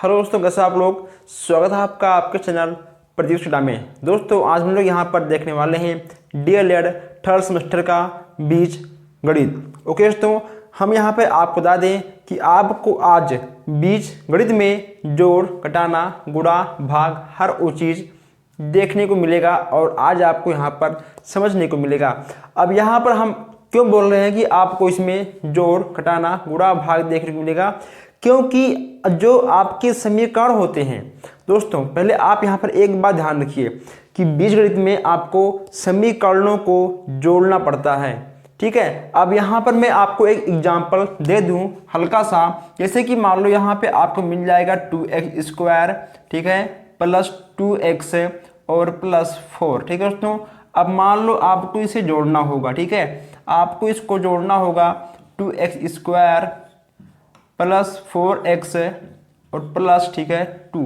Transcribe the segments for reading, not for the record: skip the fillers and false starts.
Hello दोस्तों, कैसे आप लोग। स्वागत है आपका आपके चैनल प्रदीप सुडा में। दोस्तों आज हम लोग यहाँ पर देखने वाले हैं डीएलएड थर्ड सेमेस्टर का बीज गणित। ओके दोस्तों, हम यहाँ पे आपको बता दें कि आपको आज बीज गणित में जोड़, घटाना, गुणा, भाग हर वो चीज़ देखने को मिलेगा और आज आपको यहाँ पर समझने को मिलेगा। अब यहाँ पर हम क्यों बोल रहे हैं कि आपको इसमें जोड़, घटाना, गुणा, भाग देखने को मिलेगा, क्योंकि जो आपके समीकरण होते हैं दोस्तों, पहले आप यहाँ पर एक बात ध्यान रखिए कि बीजगणित में आपको समीकरणों को जोड़ना पड़ता है। ठीक है, अब यहाँ पर मैं आपको एक एग्जांपल दे दूँ हल्का सा, जैसे कि मान लो यहाँ पे आपको मिल जाएगा 2x², ठीक है, प्लस 2x और प्लस 4। ठीक है दोस्तों, अब मान लो आपको इसे जोड़ना होगा। ठीक है, आपको इसको जोड़ना होगा 2x² प्लस 4x और प्लस, ठीक है, 2।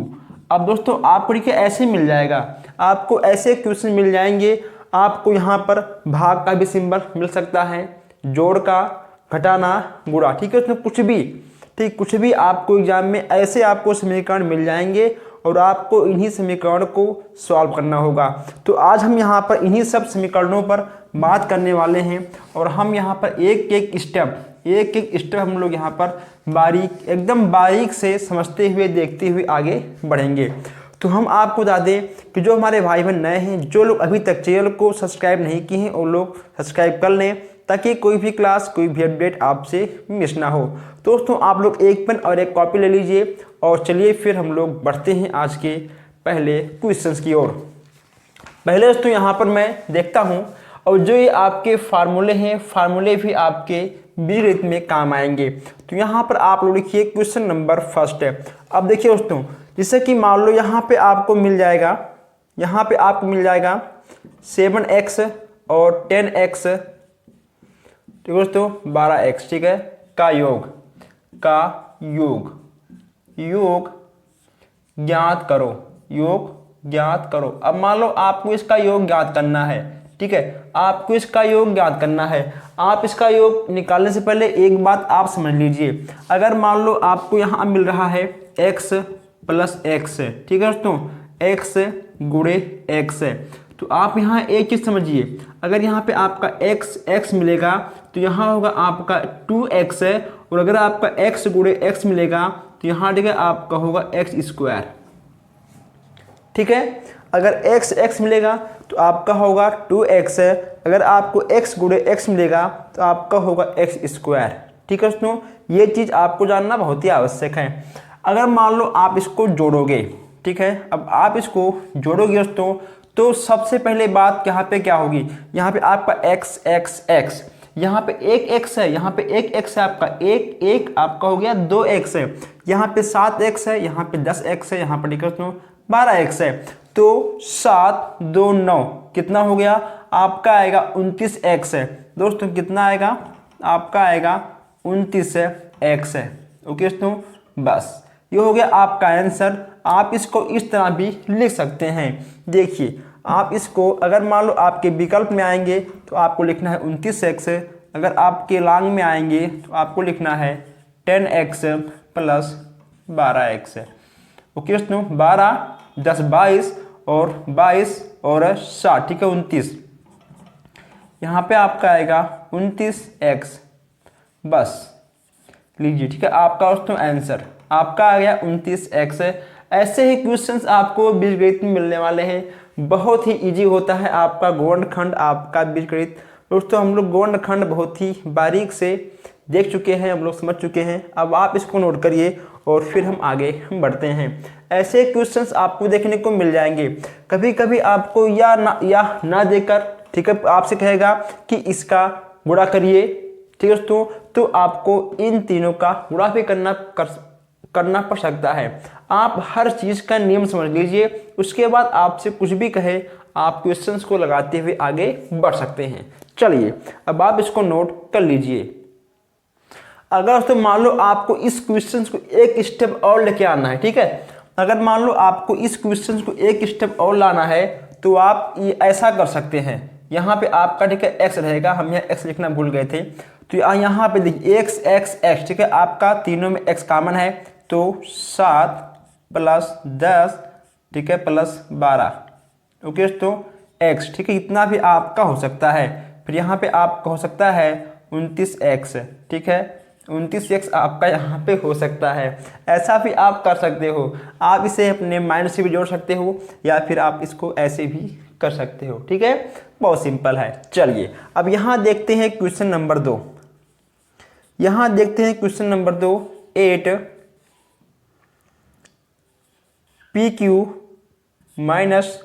अब दोस्तों आपको ठीक है ऐसे मिल जाएगा, आपको ऐसे क्वेश्चन मिल जाएंगे। आपको यहाँ पर भाग का भी सिंबल मिल सकता है, जोड़ का, घटाना, गुणा, ठीक है, उसमें कुछ भी, ठीक, कुछ भी आपको एग्जाम में ऐसे आपको समीकरण मिल जाएंगे और आपको इन्हीं समीकरण को सॉल्व करना होगा। तो आज हम यहाँ पर इन्हीं सब समीकरणों पर बात करने वाले हैं और हम यहाँ पर एक एक स्टेप हम लोग यहाँ पर एकदम बारीक से समझते हुए, देखते हुए आगे बढ़ेंगे। तो हम आपको बता दें कि जो हमारे भाई बहन नए हैं, जो लोग अभी तक चैनल को सब्सक्राइब नहीं किए हैं, वो लोग सब्सक्राइब कर लें ताकि कोई भी क्लास, कोई भी अपडेट आपसे मिस ना हो। दोस्तों आप लोग एक पेन और एक कॉपी ले लीजिए और चलिए फिर हम लोग बढ़ते हैं आज के पहले क्वेश्चंस की ओर। पहले दोस्तों यहाँ पर मैं देखता हूँ और जो ये आपके फार्मूले हैं, फार्मूले भी आपके बीजगणित में काम आएंगे। तो यहाँ पर आप लोग लिखिए क्वेश्चन नंबर फर्स्ट है। अब देखिए दोस्तों, जैसे कि मान लो यहाँ पे आपको मिल जाएगा, 7x और 10x, ठीक है दोस्तों, 12x, ठीक है, का योग ज्ञात करो। अब मान लो आपको इसका योग ज्ञात करना है। ठीक है, आपको इसका योग ज्ञात करना है। आप इसका योग निकालने से पहले एक बात आप समझ लीजिए। अगर मान लो आपको यहाँ मिल रहा है x प्लस x, ठीक है दोस्तों, x गुणे x है, तो आप यहाँ एक चीज़ समझिए। अगर यहाँ पे आपका x मिलेगा तो यहाँ होगा आपका 2x है, और अगर आपका x गुणे x मिलेगा तो यहाँ ठीक है आपका होगा x²। ठीक है, अगर x मिलेगा तो आपका होगा 2x है, अगर आपको x गुणे x मिलेगा तो आपका होगा x²। ठीक है दोस्तों, ये चीज़ आपको जानना बहुत ही आवश्यक है। अगर मान लो आप इसको जोड़ोगे, ठीक है, अब आप इसको जोड़ोगे दोस्तों, तो सबसे पहले बात यहाँ पे क्या होगी, यहाँ पे आपका x, यहाँ पे एक x है, यहाँ पे एक x है, आपका एक आपका हो गया 2x है, यहाँ पे 7x है, यहाँ पे 10x है, यहाँ पर ठीक है दोस्तों 12x है। तो 7 2 9 कितना हो गया आपका, आएगा 29x है दोस्तों। कितना आएगा आपका, आएगा 29x है। ओके दोस्तों, बस ये हो गया आपका आंसर। आप इसको इस तरह भी लिख सकते हैं। देखिए, आप इसको अगर मान लो आपके विकल्प में आएंगे तो आपको लिखना है 29x, अगर आपके लांग में आएंगे तो आपको लिखना है 10x प्लस 12x। ओके दोस्तों, 12 10 22 और 60, ठीक है, 29। यहाँ पे आपका आएगा 29x, बस लीजिए, ठीक है, आपका दोस्तों आंसर आपका आ गया 29x। ऐसे ही क्वेश्चंस आपको बीजगणित में मिलने वाले हैं। बहुत ही इजी होता है आपका गुणनखंड, आपका बीजगणित। दोस्तों हम लोग गुणनखंड बहुत ही बारीक से देख चुके हैं, हम लोग समझ चुके हैं। अब आप इसको नोट करिए और फिर हम आगे बढ़ते हैं। ऐसे क्वेश्चंस आपको देखने को मिल जाएंगे। कभी कभी आपको या ना देकर, ठीक है, आपसे कहेगा कि इसका गुणा करिए, ठीक है दोस्तों, तो आपको इन तीनों का गुणा भी करना पड़ सकता है। आप हर चीज़ का नियम समझ लीजिए, उसके बाद आपसे कुछ भी कहे आप क्वेश्चंस को लगाते हुए आगे बढ़ सकते हैं। चलिए अब आप इसको नोट कर लीजिए। अगर दोस्तों मान लो आपको इस क्वेश्चन को एक स्टेप और लेके आना है, ठीक है, अगर मान लो आपको इस क्वेश्चन को एक स्टेप और लाना है तो आप ये ऐसा कर सकते हैं। यहाँ पे आपका ठीक है x रहेगा, हम यहाँ x लिखना भूल गए थे, तो यहाँ पे देखिए x, ठीक है, आपका तीनों में x कॉमन है, तो 7 प्लस 10, ठीक है, प्लस 12। ओके दोस्तों, x, ठीक है, इतना भी आपका हो सकता है। फिर यहाँ पे आपका हो सकता है 29x, ठीक है, 29x आपका यहाँ पे हो सकता है। ऐसा भी आप कर सकते हो, आप इसे अपने माइंड से भी जोड़ सकते हो या फिर आप इसको ऐसे भी कर सकते हो, ठीक है, बहुत सिंपल है। चलिए अब यहाँ देखते हैं क्वेश्चन नंबर 2। यहाँ देखते हैं क्वेश्चन नंबर 2, 8 PQ माइनस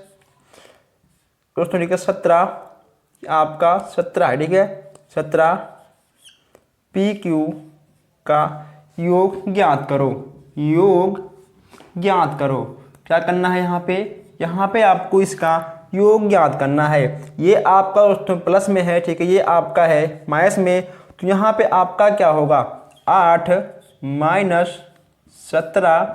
दोस्तों, ठीक है, 17 आपका 17 है, ठीक है, 17 PQ का योग ज्ञात करो। योग ज्ञात करो, क्या करना है यहाँ पे आपको इसका योग ज्ञात करना है। ये आपका दोस्तों प्लस में है, ठीक है, ये आपका है माइनस में, तो यहाँ पे आपका क्या होगा 8 माइनस 17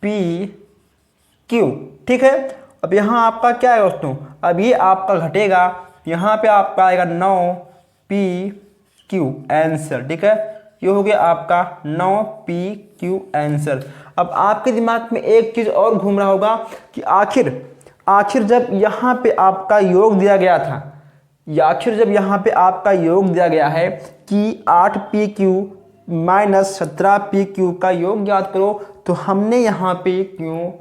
PQ, ठीक है। अब यहाँ आपका क्या है दोस्तों, अब ये आपका घटेगा, यहाँ पे आपका आएगा 9 PQ आंसर, ठीक है, ये हो गया आपका 9 PQ आंसर। अब आपके दिमाग में एक चीज़ और घूम रहा होगा कि आखिर जब यहाँ पे आपका योग दिया गया था, या आखिर जब यहाँ पे आपका योग दिया गया है कि 8 PQ माइनस 17 PQ का योग ज्ञात करो, तो हमने यहाँ पे क्यों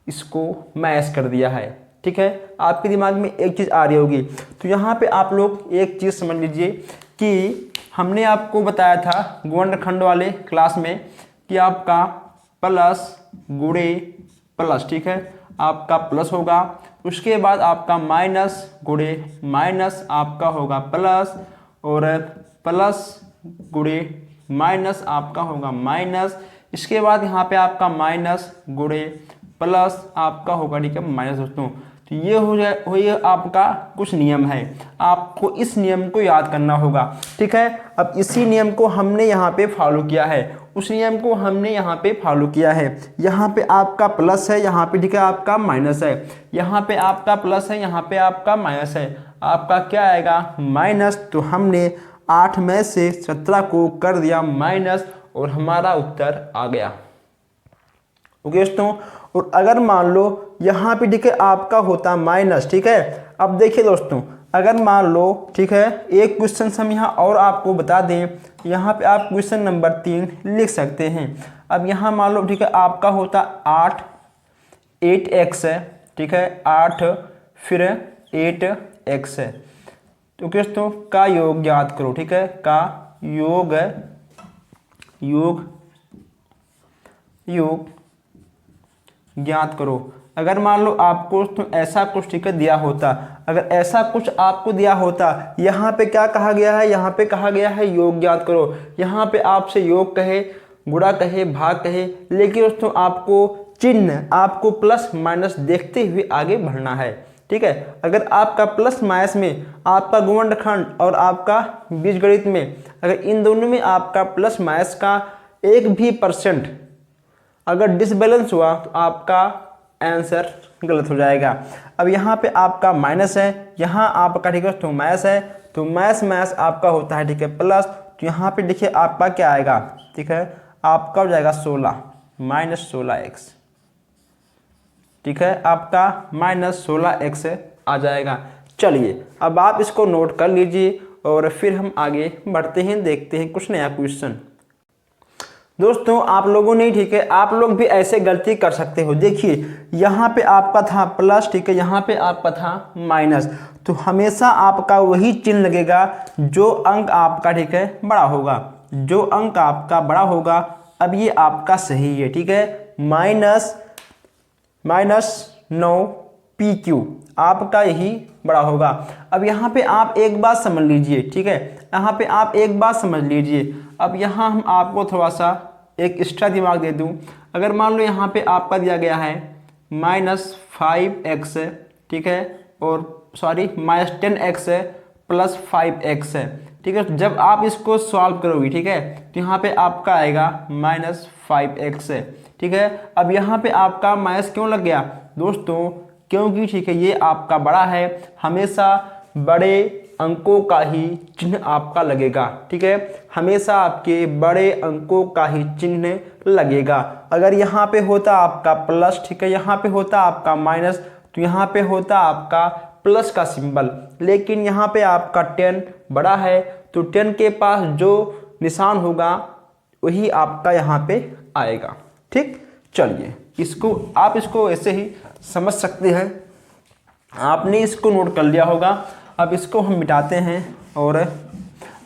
इसको मैच कर दिया है, ठीक है। आपके दिमाग में एक चीज़ आ रही होगी, तो यहाँ पे आप लोग एक चीज़ समझ लीजिए कि हमने आपको बताया था गुणनखंड वाले क्लास में कि आपका प्लस गुणे प्लस, ठीक है, आपका प्लस होगा, उसके बाद आपका माइनस गुणे माइनस आपका होगा प्लस, और प्लस गुणे माइनस आपका होगा माइनस, इसके बाद यहाँ पे आपका माइनस गुणे प्लस आपका होगा, ठीक है, माइनस दोस्तों। तो ये हो जाए आपका कुछ नियम है, आपको इस नियम को याद करना होगा, ठीक है। अब इसी नियम को हमने यहाँ पे फॉलो किया है, उस नियम को हमने यहाँ पे फॉलो किया है। यहाँ पे आपका प्लस है, यहाँ पे ठीक है आपका माइनस है, यहाँ पे आपका प्लस है, यहाँ पे आपका माइनस है, आपका क्या आएगा माइनस। तो हमने 8 में से 17 को कर दिया माइनस और हमारा उत्तर आ गया। ओके दोस्तों, और अगर मान लो यहाँ पे ठीक है आपका होता माइनस, ठीक है। अब देखिए दोस्तों, अगर मान लो ठीक है एक क्वेश्चन हम यहाँ और आपको बता दें, यहाँ पे आप क्वेश्चन नंबर 3 लिख सकते हैं। अब यहाँ मान लो ठीक है आपका होता 8x है, ठीक है, 8 फिर 8x है, तो दोस्तों का योग ज्ञात करो, ठीक है, का योग ज्ञात करो। अगर मान लो आपको तो ऐसा कुछ ठीक है दिया होता, अगर ऐसा कुछ आपको दिया होता, यहाँ पे क्या कहा गया है, यहाँ पे कहा गया है योग ज्ञात करो, यहाँ पे आपसे योग कहे, गुणा कहे, भाग कहे, लेकिन दोस्तों आपको चिन्ह, आपको प्लस माइनस देखते हुए आगे बढ़ना है, ठीक है। अगर आपका प्लस माइनस में आपका गुणनखंड और आपका बीजगणित में अगर इन दोनों में आपका प्लस माइनस का 1 भी % अगर डिसबैलेंस हुआ तो आपका आंसर गलत हो जाएगा। अब यहाँ पे आपका माइनस है, यहाँ आपका ठीक है तो माइनस है, तो माइनस आपका होता है ठीक है प्लस, तो यहाँ पे देखिए आपका क्या आएगा, ठीक है, आपका हो जाएगा 16 माइनस 16x, ठीक है, आपका माइनस 16x आ जाएगा। चलिए अब आप इसको नोट कर लीजिए और फिर हम आगे बढ़ते हैं, देखते हैं कुछ नया क्वेश्चन। दोस्तों आप लोगों ने ठीक है, आप लोग भी ऐसे गलती कर सकते हो। देखिए यहाँ पे आपका था प्लस, ठीक है, यहाँ पे आपका था माइनस, तो हमेशा आपका वही चिन्ह लगेगा जो अंक आपका ठीक है बड़ा होगा, जो अंक आपका बड़ा होगा। अब ये आपका सही है, ठीक है, -9 PQ आपका यही बड़ा होगा। अब यहाँ पे आप एक बात समझ लीजिए, ठीक है, यहाँ पे आप एक बात समझ लीजिए। अब यहाँ हम आपको थोड़ा सा एक एक्स्ट्रा दिमाग दे दूँ। अगर मान लो यहाँ पे आपका दिया गया है -5x, ठीक है, और सॉरी -10x प्लस 5x है, ठीक है। जब आप इसको सॉल्व करोगे, ठीक है, तो यहाँ पे आपका आएगा -5x, ठीक है। अब यहाँ पे आपका माइनस क्यों लग गया दोस्तों, क्योंकि ठीक है ये आपका बड़ा है, हमेशा बड़े अंकों का ही चिन्ह आपका लगेगा। ठीक है, हमेशा आपके बड़े अंकों का ही चिन्ह लगेगा। अगर यहाँ पे होता आपका प्लस, ठीक है, यहाँ पे होता आपका माइनस, तो यहाँ पे होता आपका प्लस का सिंबल, लेकिन यहाँ पे आपका 10 बड़ा है तो 10 के पास जो निशान होगा वही आपका यहाँ पे आएगा। ठीक, चलिए इसको आप इसको ऐसे ही समझ सकते हैं। आपने इसको नोट कर लिया होगा। अब इसको हम मिटाते हैं और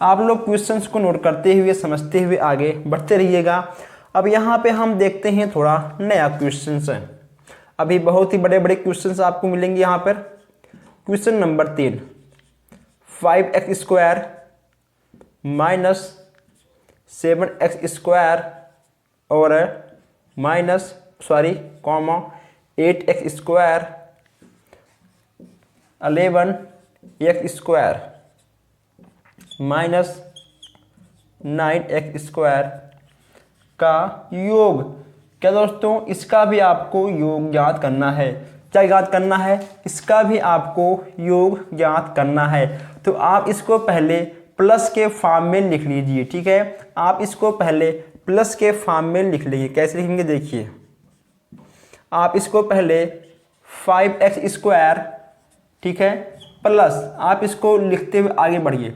आप लोग क्वेश्चंस को नोट करते हुए समझते हुए आगे बढ़ते रहिएगा। अब यहाँ पे हम देखते हैं थोड़ा नया क्वेश्चंस है। अभी बहुत ही बड़े बड़े क्वेश्चंस आपको मिलेंगे यहाँ पर। Question number 3, 5x² minus 7x² और minus 8x² 11x² minus 9x² का योग। क्या दोस्तों, इसका भी आपको योग ज्ञात करना है। क्या ज्ञात करना है? इसका भी आपको योग ज्ञात करना है। तो आप इसको पहले प्लस के फॉर्म में लिख लीजिए। ठीक है, आप इसको पहले प्लस के फॉर्म में लिख लीजिए। कैसे लिखेंगे देखिए, आप इसको पहले 5x², ठीक है, प्लस आप इसको लिखते हुए आगे बढ़िए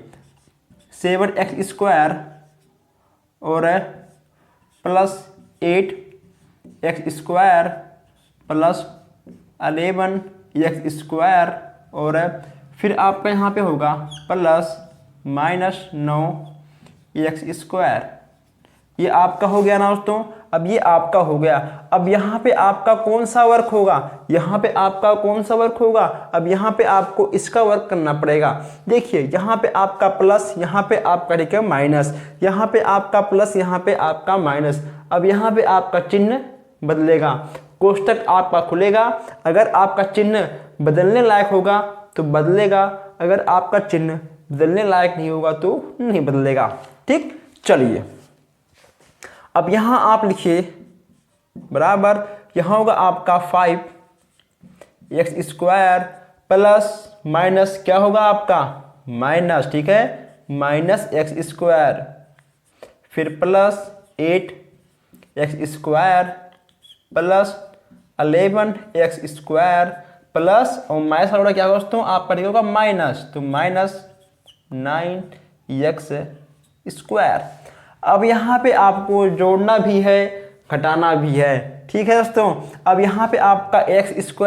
7x² और प्लस 8x² प्लस 11x² और फिर आपका यहाँ पे होगा प्लस माइनस 9x²। ये आपका हो गया ना दोस्तों। अब ये आपका हो गया। अब यहाँ पे आपका कौन सा वर्क होगा? यहाँ पे आपका कौन सा वर्क होगा? अब यहाँ पे आपको इसका वर्क करना पड़ेगा। देखिए यहाँ पे आपका प्लस, यहाँ पे आपका ठीक है माइनस, यहाँ पे आपका प्लस, यहाँ पे आपका माइनस। अब यहाँ पे आपका चिन्ह बदलेगा, कोष्टक आपका खुलेगा। अगर आपका चिन्ह बदलने लायक होगा तो बदलेगा, अगर आपका चिन्ह बदलने लायक नहीं होगा तो नहीं बदलेगा। ठीक, चलिए अब यहाँ आप लिखिए बराबर, यहाँ होगा आपका 5x² प्लस माइनस क्या होगा आपका माइनस, ठीक है, माइनस x², फिर plus 8x² plus 11x² plus और माइनस वाला क्या होगा दोस्तों आपका होगा माइनस, तो माइनस 9x²। अब यहाँ पे आपको जोड़ना भी है घटाना भी है। ठीक है दोस्तों, अब यहाँ पे आपका x²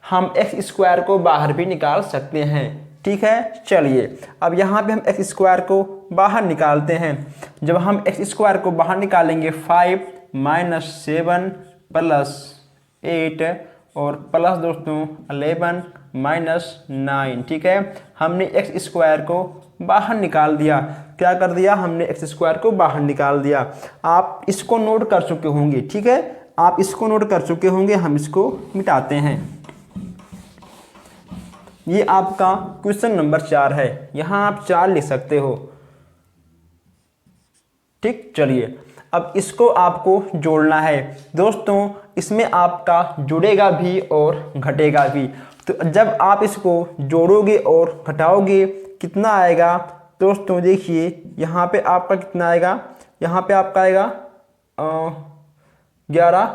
हम x² को बाहर भी निकाल सकते हैं। ठीक है, चलिए अब यहाँ पे हम x² को बाहर निकालते हैं। जब हम x² को बाहर निकालेंगे 5 माइनस 7 प्लस 8 और प्लस दोस्तों 11 माइनस 9। ठीक है, हमने x² को बाहर निकाल दिया। क्या कर दिया? हमने x² को बाहर निकाल दिया। आप इसको नोट कर चुके होंगे। ठीक है, आप इसको नोट कर चुके होंगे। हम इसको मिटाते हैं। ये आपका क्वेश्चन नंबर 4 है। यहाँ आप 4 लिख सकते हो। ठीक, चलिए अब इसको आपको जोड़ना है दोस्तों। इसमें आपका जुड़ेगा भी और घटेगा भी। तो जब आप इसको जोड़ोगे और घटाओगे कितना आएगा दोस्तों? देखिए यहाँ पे आपका कितना आएगा, यहाँ पे आपका आएगा 11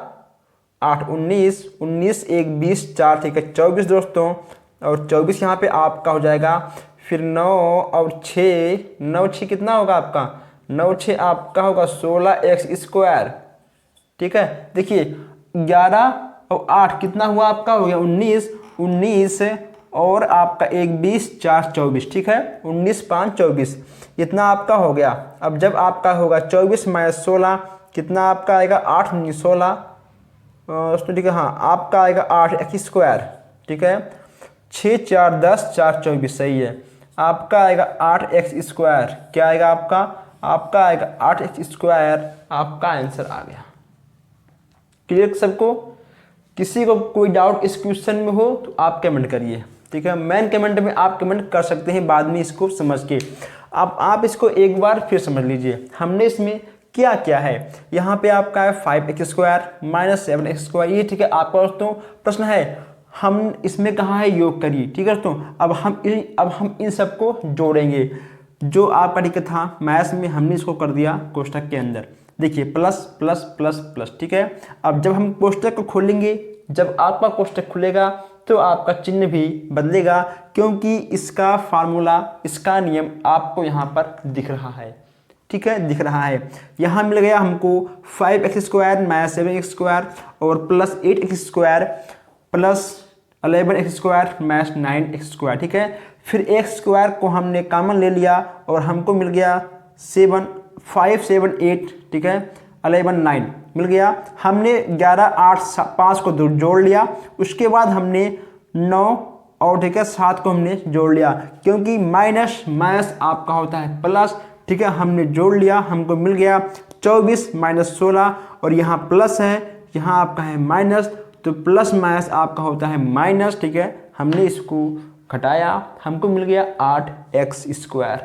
8 19 19 1 20 4, ठीक है 24 दोस्तों, और 24 यहाँ पे आपका हो जाएगा। फिर 9 और 6, 9 6 कितना होगा आपका? 9 6 आपका होगा 16x²। ठीक है, देखिए 11 और 8 कितना हुआ आपका? हो गया 19 19 और आपका 1 20 4 24। ठीक है, 19 5 24 इतना आपका हो गया। अब जब आपका होगा 24 माइनस 16 कितना आपका आएगा? 8 19 16 दोस्तों। ठीक है, हाँ आपका आएगा 8x²। ठीक है, 6 4 10 4 24 सही है। आपका आएगा 8x²। क्या आएगा आपका? आपका आएगा 8x²। आपका आंसर आ गया। क्लियर सबको? किसी को कोई डाउट इस क्वेश्चन में हो तो आप कमेंट करिए। ठीक है, मेन कमेंट में आप कमेंट कर सकते हैं बाद में इसको समझ के। अब आप इसको एक बार फिर समझ लीजिए हमने इसमें क्या क्या है। यहाँ पे आपका है 5x² माइनस 7x²। ये ठीक है आपका दोस्तों प्रश्न है। हम इसमें कहाँ है योग करिए, ठीक है दोस्तों। अब हम इन सबको जोड़ेंगे। जो आपका ठीक था मैथ्स में हमने इसको कर दिया कोष्ठक के अंदर। देखिए प्लस प्लस प्लस प्लस, ठीक है। अब जब हम कोष्ठक को खोलेंगे, जब आपका कोष्ठक खुलेगा तो आपका चिन्ह भी बदलेगा, क्योंकि इसका फार्मूला, इसका नियम आपको यहाँ पर दिख रहा है, ठीक है, दिख रहा है। यहाँ मिल गया हमको 5x² माइनस 7x² और plus 8x² plus 11x² minus 9x², ठीक है। फिर x² को हमने कॉमन ले लिया और हमको मिल गया 5 7 8, ठीक है, 11 9 मिल गया। हमने 11 8 5 को जोड़ लिया, उसके बाद हमने 9 और ठीक है 7 को हमने जोड़ लिया, क्योंकि माइनस माइनस आपका होता है प्लस, ठीक है। हमने जोड़ लिया, हमको मिल गया 24 माइनस 16 और यहाँ प्लस है, यहाँ आपका है माइनस, तो प्लस माइनस आपका होता है माइनस, ठीक है। हमने इसको घटाया, हमको मिल गया 8x²।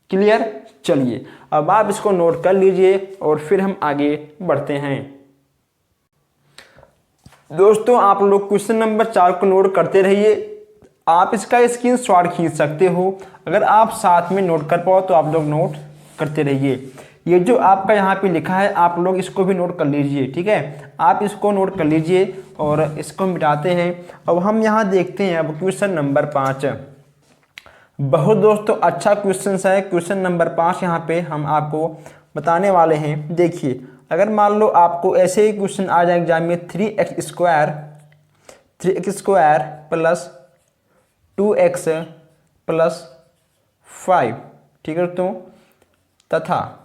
क्लियर। चलिए अब आप इसको नोट कर लीजिए और फिर हम आगे बढ़ते हैं। दोस्तों आप लोग क्वेश्चन नंबर 4 को नोट करते रहिए। आप इसका स्क्रीनशॉट खींच सकते हो, अगर आप साथ में नोट कर पाओ तो आप लोग नोट करते रहिए। ये जो आपका यहाँ पे लिखा है आप लोग इसको भी नोट कर लीजिए, ठीक है। आप इसको नोट कर लीजिए और इसको मिटाते हैं। अब हम यहाँ देखते हैं अब क्वेश्चन नंबर 5। बहुत दोस्तों अच्छा क्वेश्चन है, क्वेश्चन नंबर 5 यहाँ पे हम आपको बताने वाले हैं। देखिए अगर मान लो आपको ऐसे ही क्वेश्चन आ जाए एग्जाम में 3x² प्लस 2x प्लस 5, ठीक है दोस्तों, तथा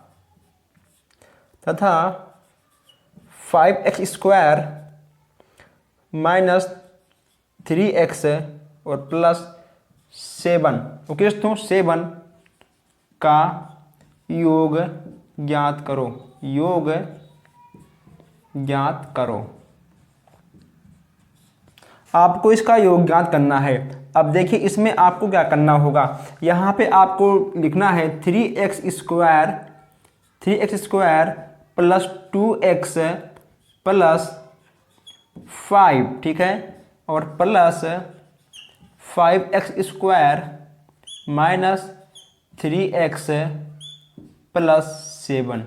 5x² माइनस 3x और प्लस 7, ओके दोस्तों, 7 का योग ज्ञात करो, योग ज्ञात करो। आपको इसका योग ज्ञात करना है। अब देखिए इसमें आपको क्या करना होगा, यहाँ पे आपको लिखना है 3x² प्लस 2x प्लस 5, ठीक है, और plus 5x² minus 3x plus 7।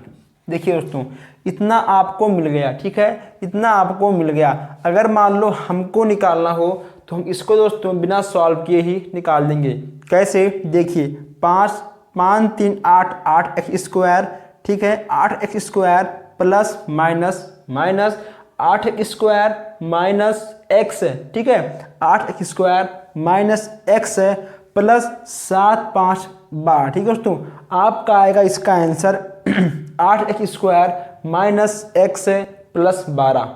देखिए दोस्तों इतना आपको मिल गया, ठीक है, इतना आपको मिल गया। अगर मान लो हमको निकालना हो तो हम इसको दोस्तों बिना सॉल्व किए ही निकाल देंगे। कैसे, देखिए 5 5 3 8 8x², ठीक है, 8x² plus minus minus 8x² minus x, ठीक है, 8x² माइनस x प्लस 7 5 12, ठीक है दोस्तों। आपका आएगा इसका answer 8x² minus x plus 12,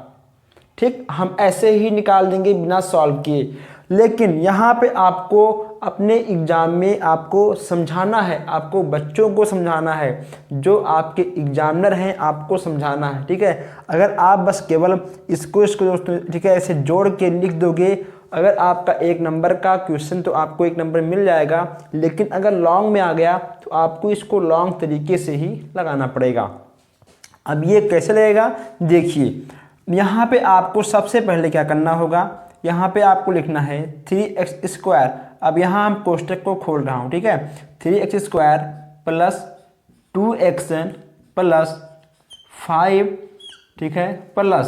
ठीक। हम ऐसे ही निकाल देंगे बिना सॉल्व किए, लेकिन यहाँ पे आपको अपने एग्जाम में आपको समझाना है, आपको बच्चों को समझाना है, जो आपके एग्जामिनर हैं आपको समझाना है, ठीक है। अगर आप बस केवल इसको दोस्तों, ठीक है, ऐसे जोड़ के लिख दोगे, अगर आपका 1 नंबर का क्वेश्चन तो आपको 1 नंबर मिल जाएगा, लेकिन अगर लॉन्ग में आ गया तो आपको इसको लॉन्ग तरीके से ही लगाना पड़ेगा। अब ये कैसे लगेगा, देखिए यहाँ पे आपको सबसे पहले क्या करना होगा, यहाँ पे आपको लिखना है 3x²। अब यहाँ हम कोष्ठक को खोल रहा हूँ, ठीक है, 3x² प्लस 2x प्लस 5, ठीक है, प्लस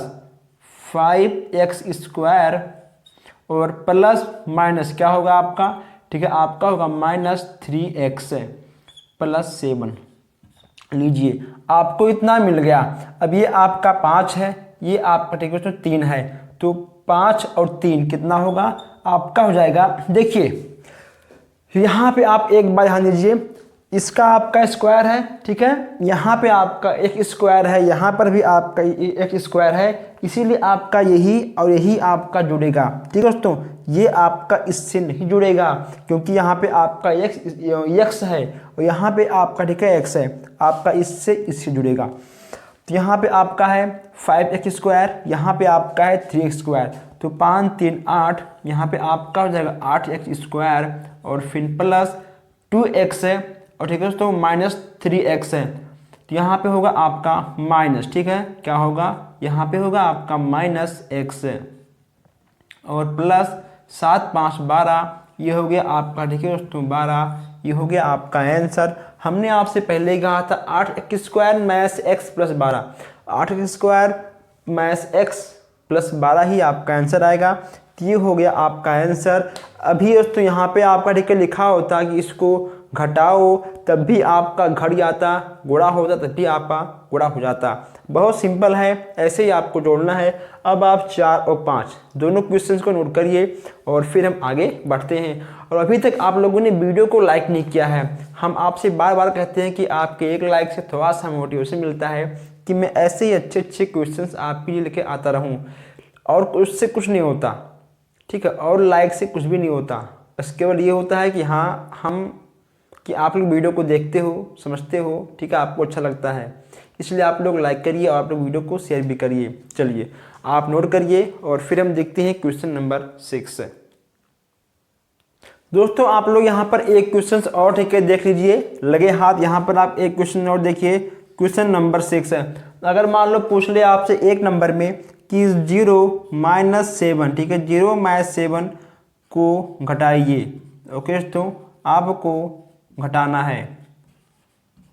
5x² और प्लस माइनस क्या होगा आपका, ठीक है, आपका होगा माइनस 3x प्लस 7। लीजिए आपको इतना मिल गया। अब ये आपका 5 है, ये आपका ठीक है 3 है, तो 5 और 3 कितना होगा आपका हो जाएगा। देखिए यहाँ पे आप एक बार ध्यान दीजिए, इसका आपका स्क्वायर है, ठीक है, यहाँ पे आपका एक स्क्वायर है, यहाँ पर भी आपका एक स्क्वायर है, इसीलिए आपका यही और यही आपका जुड़ेगा, ठीक है दोस्तों। ये आपका इससे नहीं जुड़ेगा, क्योंकि यहाँ पे आपका x है और यहाँ पे आपका ठीक है x है, आपका इससे जुड़ेगा। तो यहाँ पे आपका है 5x², यहाँ पे आपका है 3x², तो 5 3 8, यहाँ पे आपका हो जाएगा 8x² और फिर प्लस 2x है और ठीक है दोस्तों माइनस 3x है, तो यहाँ पे होगा आपका माइनस, ठीक है, क्या होगा, यहाँ पे होगा आपका माइनस x और प्लस 7 5 12, ये हो गया आपका, ठीक है दोस्तों 12, ये हो गया आपका आंसर। हमने आपसे पहले ही कहा था 8x² minus x plus 12, 8x² minus x plus 12 ही आपका आंसर आएगा। तो ये हो गया आपका आंसर। अभी दोस्तों यहाँ पे आपका, ठीक है, लिखा होता कि इसको घटाओ तब भी आपका घट जाता, गुणा होता तब भी आपका गुणा हो जाता। बहुत सिंपल है, ऐसे ही आपको जोड़ना है। अब आप 4 और 5 दोनों क्वेश्चंस को नोट करिए और फिर हम आगे बढ़ते हैं। और अभी तक आप लोगों ने वीडियो को लाइक नहीं किया है, हम आपसे बार बार कहते हैं कि आपके एक लाइक से थोड़ा सा मोटिवेशन मिलता है कि मैं ऐसे ही अच्छे अच्छे क्वेश्चंस आपके लिए लेके आता रहूं। और उससे कुछ नहीं होता, ठीक है, और लाइक से कुछ भी नहीं होता। बस केवल ये होता है कि हाँ कि आप लोग वीडियो को देखते हो, समझते हो, ठीक है, आपको अच्छा लगता है, इसलिए आप लोग लाइक करिए और आप लोग वीडियो को शेयर भी करिए। चलिए आप नोट करिए और फिर हम देखते हैं क्वेश्चन नंबर 6। दोस्तों आप लोग यहाँ पर एक क्वेश्चन और, ठीक है, देख लीजिए, लगे हाथ यहाँ पर आप एक क्वेश्चन और देखिए। क्वेश्चन नंबर 6 है। अगर मान लो पूछ ले आपसे एक नंबर में कि 0 - 7, ठीक है, 0 - 7 को घटाइए। ओके दोस्तों, आपको घटाना है।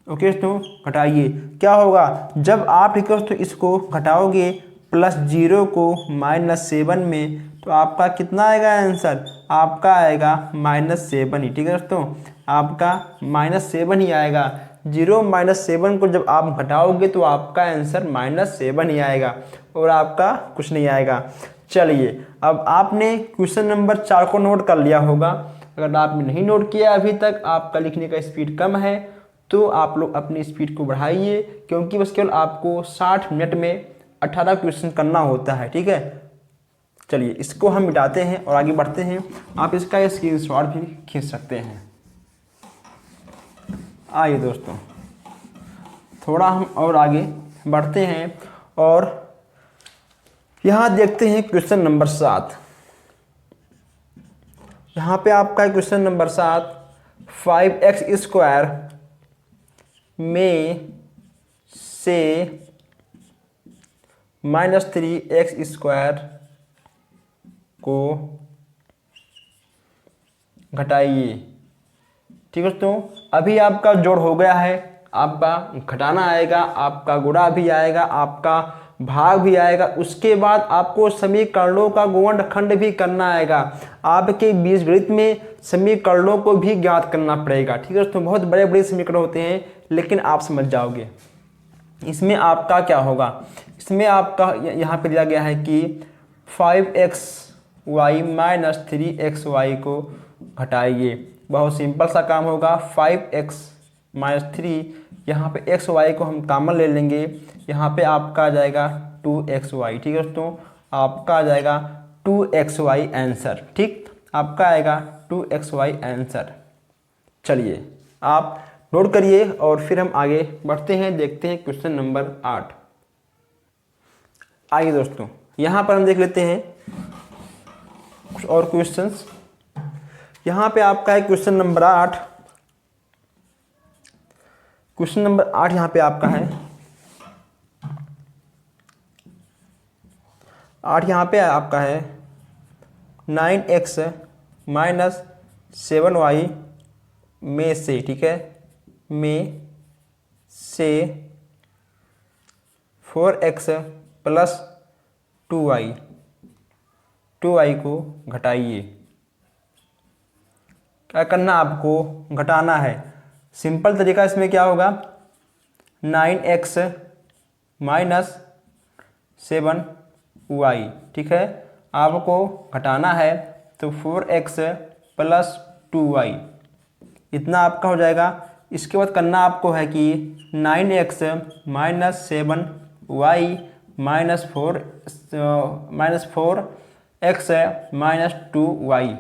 ओके दोस्तों, घटाइए। क्या होगा जब आप, ठीक है दोस्तों, इसको घटाओगे प्लस 0 को -7 में, तो आपका कितना आएगा आंसर? आपका आएगा -7 ही, ठीक है दोस्तों, आपका -7 ही आएगा। 0 - 7 को जब आप घटाओगे तो आपका आंसर -7 ही आएगा और आपका कुछ नहीं आएगा। चलिए अब आपने क्वेश्चन नंबर 4 को नोट कर लिया होगा। अगर आपने नहीं नोट किया अभी तक, आपका लिखने का स्पीड कम है, तो आप लोग अपनी स्पीड को बढ़ाइए, क्योंकि बस केवल आपको 60 मिनट में 18 क्वेश्चन करना होता है, ठीक है। चलिए इसको हम मिटाते हैं और आगे बढ़ते हैं। आप इसका स्क्रीनशॉट भी खींच सकते हैं। आइए दोस्तों, थोड़ा हम और आगे बढ़ते हैं और यहाँ देखते हैं क्वेश्चन नंबर 7। यहाँ पे आपका क्वेश्चन नंबर 7, 5x² में से -3x² को घटाइए। ठीक है दोस्तों, अभी आपका जोड़ हो गया है, आपका घटाना आएगा, आपका गुणा भी आएगा, आपका भाग भी आएगा। उसके बाद आपको समीकरणों का गुणनखंड भी करना आएगा। आपके बीजगणित में समीकरणों को भी ज्ञात करना पड़ेगा। ठीक है दोस्तों, बहुत बड़े बड़े समीकरण होते हैं, लेकिन आप समझ जाओगे। इसमें आपका क्या होगा, इसमें आपका यहाँ पे दिया गया है कि 5xy - 3xy को घटाइए। बहुत सिंपल सा काम होगा। 5x - 3, यहाँ पे xy को हम कॉमन ले लेंगे, यहाँ पे आपका आ जाएगा 2xy। ठीक है दोस्तों, आपका आ जाएगा 2xy आंसर। ठीक, आपका आएगा 2xy आंसर। चलिए आप नोट करिए और फिर हम आगे बढ़ते हैं, देखते हैं क्वेश्चन नंबर 8। आइए दोस्तों, यहाँ पर हम देख लेते हैं कुछ और क्वेश्चंस। यहाँ पे आपका है क्वेश्चन नंबर 8। क्वेश्चन नंबर 8 यहाँ पे आपका है 8, यहाँ पे आपका है 9x - 7y में से, ठीक है, में से 4x + 2y को घटाइए। क्या करना, आपको घटाना है। सिंपल तरीका इसमें क्या होगा, 9x - 7y, ठीक है, आपको घटाना है, तो 4x + 2y इतना आपका हो जाएगा। इसके बाद करना आपको है कि 9x - 7y -4x - 2y,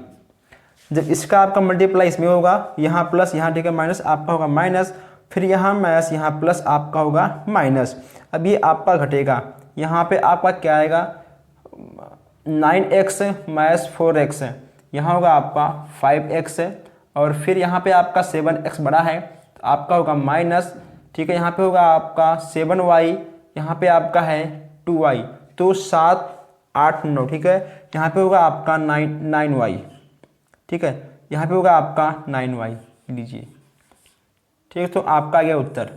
जब इसका आपका मल्टीप्लाई इसमें होगा, यहाँ प्लस, यहाँ ठीक है माइनस, आपका होगा माइनस, फिर यहाँ माइनस, यहाँ प्लस, आपका होगा माइनस। अब ये आपका घटेगा, यहाँ पे आपका क्या आएगा, 9x - 4x, यहाँ होगा आपका 5x, और फिर यहाँ पे आपका 7x बड़ा है, तो आपका होगा माइनस, ठीक है, यहाँ पे होगा आपका 7y, यहाँ पे आपका है 2y, तो 7 8 9, ठीक है। यहाँ पे होगा आपका 9y, ठीक है। यहाँ पे होगा आपका 9y लीजिए, ठीक है। तो आपका गया उत्तर,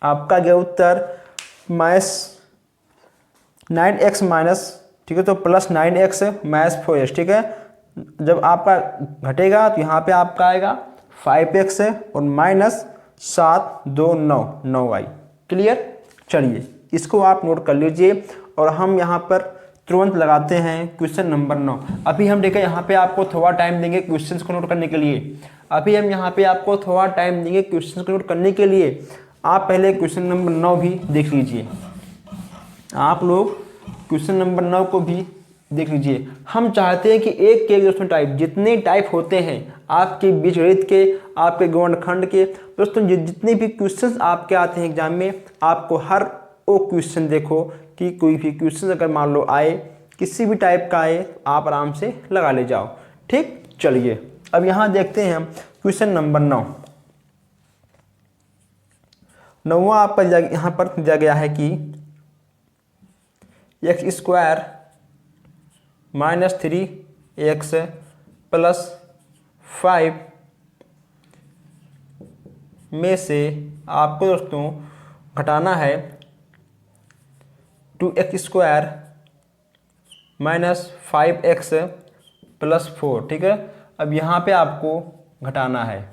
आपका गया उत्तर -9x माइनस, ठीक है, तो प्लस 9x माइनस 4x, ठीक है। जब आपका घटेगा तो यहाँ पे आपका आएगा 5x और माइनस 7 2 9 9y, क्लियर। चलिए इसको आप नोट कर लीजिए और हम यहाँ पर तुरंत लगाते हैं क्वेश्चन नंबर 9। अभी हम देखें यहाँ पे आपको थोड़ा टाइम देंगे क्वेश्चंस को नोट करने के लिए। अभी हम यहाँ पे आपको थोड़ा टाइम देंगे क्वेश्चंस को नोट करने के लिए। आप पहले क्वेश्चन नंबर 9 भी देख लीजिए, आप लोग क्वेश्चन नंबर 9 को भी देख लीजिए। हम चाहते हैं कि एक के दोस्तों टाइप, जितने टाइप होते हैं आपके बीजगणित के, आपके गुणनखंड के, दोस्तों जितने भी क्वेश्चंस आपके आते हैं एग्जाम में, आपको हर वो क्वेश्चन देखो कि कोई भी क्वेश्चन अगर मान लो आए, किसी भी टाइप का आए, आप आराम से लगा ले जाओ, ठीक। चलिए अब यहाँ देखते हैं हम क्वेश्चन नंबर 9। 9वां आपका यहाँ पर दिया गया है कि x square minus 3x plus 5 में से आपको दोस्तों घटाना है 2x square minus 5x plus 4, ठीक है। अब यहाँ पे आपको घटाना है,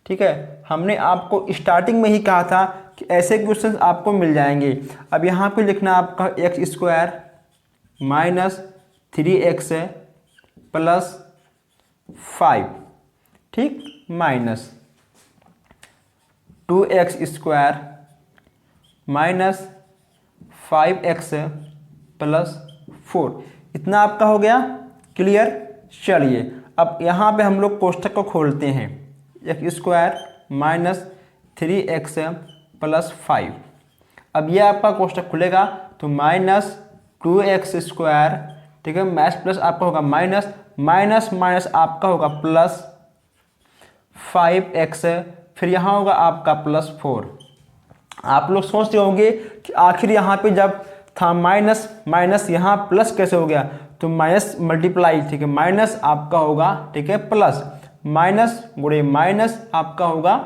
ठीक है। हमने आपको स्टार्टिंग में ही कहा था कि ऐसे क्वेश्चंस आपको मिल जाएंगे। अब यहाँ पे लिखना आपका x square minus 3x plus 5, ठीक, minus 2x square minus 5x plus 4, इतना आपका हो गया, क्लियर। चलिए अब यहाँ पे हम लोग कोष्ठक को खोलते हैं, x square minus 3x plus 5। अब ये आपका कोष्ठक खुलेगा तो माइनस 2x स्क्वायर, ठीक है, माइनस प्लस आपका होगा माइनस, माइनस माइनस आपका होगा प्लस 5x, फिर यहाँ होगा आपका प्लस 4। आप लोग सोचते होंगे कि आखिर यहाँ पे जब था माइनस माइनस यहाँ प्लस कैसे हो गया, तो माइनस मल्टीप्लाई, ठीक है, माइनस आपका होगा, ठीक है, प्लस, माइनस गुणे माइनस आपका होगा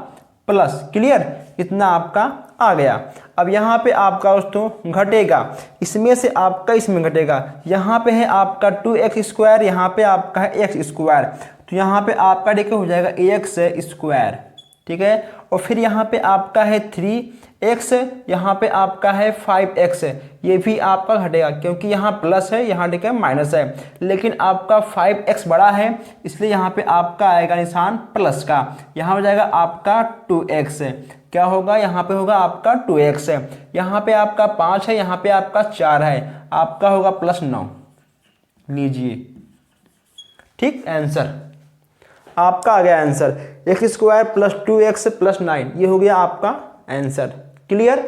प्लस, क्लियर। इतना आपका आ गया। अब यहाँ पे आपका दोस्तों घटेगा, इसमें से आपका इसमें घटेगा। यहाँ पे है आपका 2x स्क्वायर, यहाँ पे आपका है x स्क्वायर, तो यहाँ पे आपका देखिए हो जाएगा x स्क्वायर, ठीक है। और फिर यहाँ पे आपका है 3x, यहाँ पे आपका है 5x, ये भी आपका घटेगा क्योंकि यहाँ प्लस है, यहाँ देखिए माइनस है, लेकिन आपका 5x बड़ा है इसलिए यहाँ पे आपका आएगा निशान प्लस का। यहाँ हो जाएगा आपका 2x, क्या होगा, यहाँ पे होगा आपका 2x, यहाँ पे आपका 5 है, यहाँ पे आपका 4 है, आपका होगा प्लस 9 लीजिए, ठीक। आंसर आपका आ गया, answer x square plus 2x plus 9, ये हो गया आपका आंसर, क्लियर।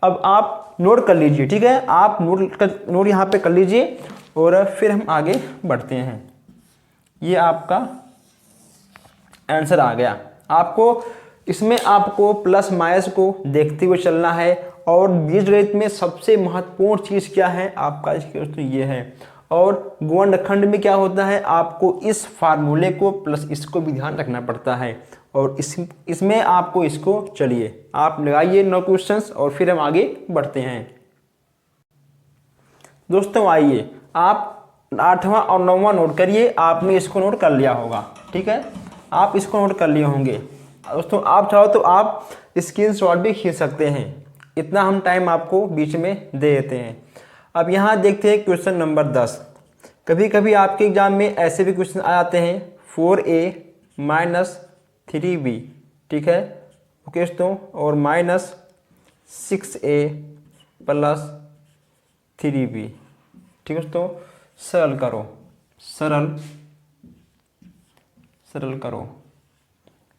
अब आप नोट कर लीजिए, ठीक है, आप नोट यहाँ पे कर लीजिए और फिर हम आगे बढ़ते हैं। ये आपका आंसर आ गया। आपको इसमें आपको प्लस माइनस को देखते हुए चलना है, और बीजगणित में सबसे महत्वपूर्ण चीज़ क्या है आपका, तो ये है। और गुणनखंड में क्या होता है, आपको इस फार्मूले को प्लस इसको भी ध्यान रखना पड़ता है, और इसमें आपको इसको, चलिए आप लगाइए 9 क्वेश्चंस और फिर हम आगे बढ़ते हैं। दोस्तों आइए आप 8वां और 9वां नोट करिए, आपने इसको नोट कर लिया होगा, ठीक है, आप इसको नोट कर लिए होंगे। दोस्तों आप चाहो तो आप स्क्रीनशॉट भी खींच सकते हैं, इतना हम टाइम आपको बीच में दे देते हैं। अब यहाँ देखते हैं क्वेश्चन नंबर 10। कभी कभी आपके एग्जाम में ऐसे भी क्वेश्चन आ जाते हैं 4a माइनस 3b, ठीक है, ओके दोस्तों, और माइनस 6a प्लस 3b, ठीक है दोस्तों। सरल करो, सरल करो,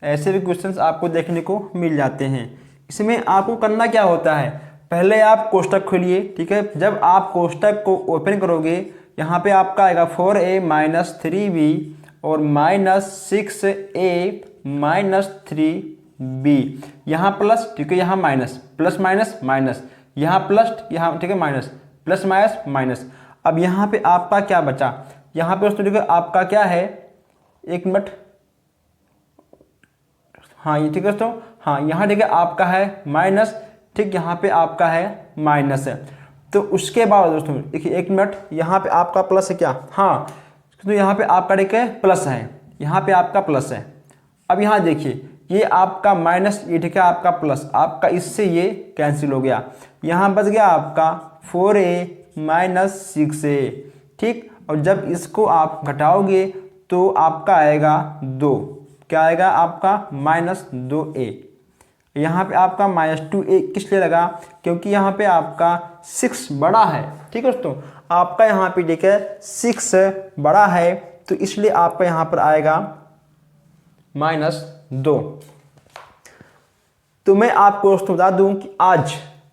ऐसे भी क्वेश्चंस आपको देखने को मिल जाते हैं। इसमें आपको करना क्या होता है, पहले आप कोष्ठक खोलिए, ठीक है। जब आप कोष्ठक को ओपन करोगे, यहाँ पे आपका आएगा 4a माइनस 3b और माइनस 6a माइनस 3b, यहाँ प्लस, ठीक है, यहाँ माइनस, प्लस माइनस माइनस, यहाँ प्लस, यहाँ ठीक है माइनस, प्लस माइनस माइनस। अब यहाँ पे आपका क्या बचा, यहाँ पे दोस्तों देखो आपका क्या है, एक मिनट, हाँ ये ठीक है दोस्तों, हाँ यहाँ देखिए आपका है माइनस, ठीक, यहाँ पे आपका है माइनस है। तो उसके बाद दोस्तों देखिए एक मिनट, यहाँ पे आपका प्लस है क्या, हाँ तो यहाँ पे आपका देखिए प्लस है, यहाँ पे आपका प्लस है। अब यहाँ देखिए ये आपका माइनस, ये ठीक है आपका प्लस, आपका इससे ये कैंसिल हो गया, यहाँ बच गया आपका 4a माइनस 6a, ठीक। और जब इसको आप घटाओगे तो आपका आएगा 2, क्या आएगा आपका माइनस 2a। यहाँ पे आपका माइनस 2a किस लिए लगा, क्योंकि यहाँ पे आपका 6 बड़ा है, ठीक है दोस्तों, आपका यहाँ पे देखिए 6 बड़ा है, तो इसलिए आपका यहाँ पर आएगा -2। तो मैं आपको दोस्तों बता दूं कि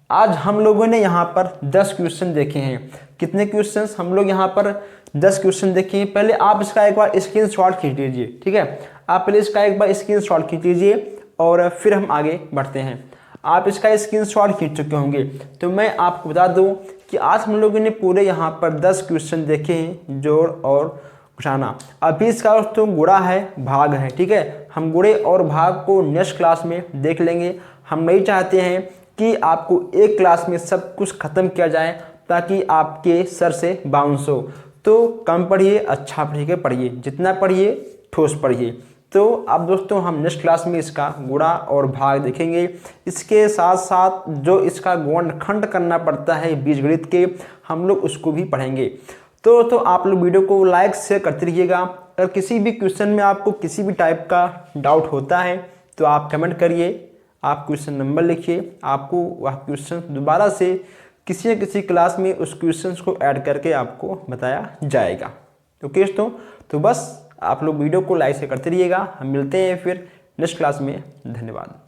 आज हम लोगों ने यहाँ पर 10 क्वेश्चन देखे हैं। कितने क्वेश्चंस हम लोग यहाँ पर 10 क्वेश्चन देखे हैं। पहले आप इसका एक बार स्क्रीनशॉट खींच लीजिए, ठीक है, आप पहले इसका एक बार स्क्रीनशॉट खींच लीजिए और फिर हम आगे बढ़ते हैं। आप इसका स्क्रीनशॉट खींच चुके होंगे, तो मैं आपको बता दूं कि आज हम लोगों ने पूरे यहाँ पर 10 क्वेश्चन देखे हैं, जोड़ और घटाना। अभी इसका दोस्तों गुणा है, भाग है, ठीक है, हम गुणे और भाग को नेक्स्ट क्लास में देख लेंगे। हम नहीं चाहते हैं कि आपको एक क्लास में सब कुछ खत्म किया जाए ताकि आपके सर से बाउंस हो। तो कम पढ़िए, अच्छा पढ़िए, जितना पढ़िए ठोस पढ़िए। तो अब दोस्तों हम नेक्स्ट क्लास में इसका गुणा और भाग देखेंगे। इसके साथ साथ जो इसका गुणनखंड करना पड़ता है बीजगणित के, हम लोग उसको भी पढ़ेंगे। तो आप लोग वीडियो को लाइक शेयर करते रहिएगा। अगर किसी भी क्वेश्चन में आपको किसी भी टाइप का डाउट होता है तो आप कमेंट करिए, आप क्वेश्चन नंबर लिखिए, आपको वह क्वेश्चन दोबारा से किसी न किसी क्लास में उस क्वेश्चन को ऐड करके आपको बताया जाएगा। ओके दोस्तों, तो बस आप लोग वीडियो को लाइक शेयर करते रहिएगा। हम मिलते हैं फिर नेक्स्ट क्लास में। धन्यवाद।